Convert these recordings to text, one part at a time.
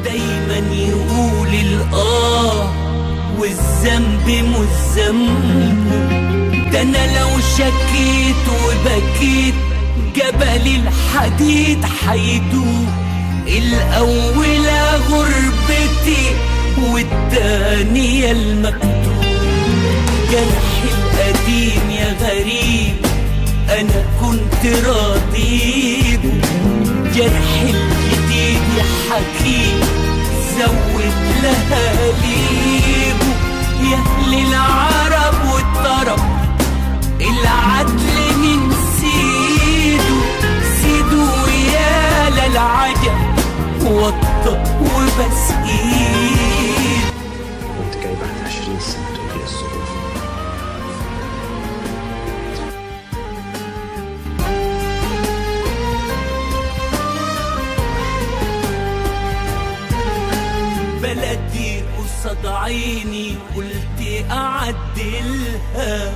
دايما يقول الآه والذنب مش ذنبه. ده انا لو شكيت وبكيت جبل الحديد حيدوب. الأولى غربتي والتانية المكتوب. جرحي القديم يا غريب أنا كنت راضيبه. جرحي الجديد يا حكيم زود لها ليبه. يا أهل العرب والطرب العدل من سيده. سيده يا للعجب وطى وبس ايد. كنت جاي بعد 20 سنة تقولي الظروف. بلدي قصاد عيني قلت أعدلها.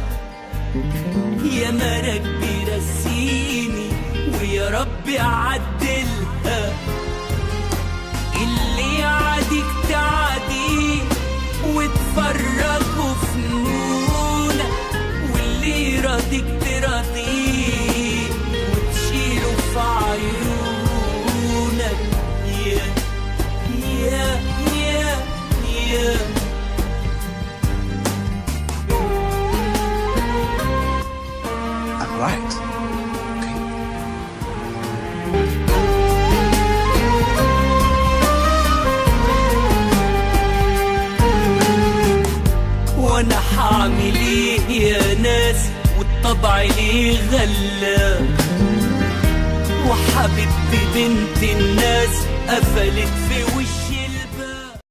يا مرق بيرسيني ويا ربي أعدلها. اللي يعاديك تعاديه وتفرجوا فنونك. واللي يراضيك تراضيه وتشيله في عيونك. يا يا يا يا I'm right. وانا حاعمل ايه يا ناس والطبع ليه غلاب. وحبيبتي بنت الناس قفلت في وشي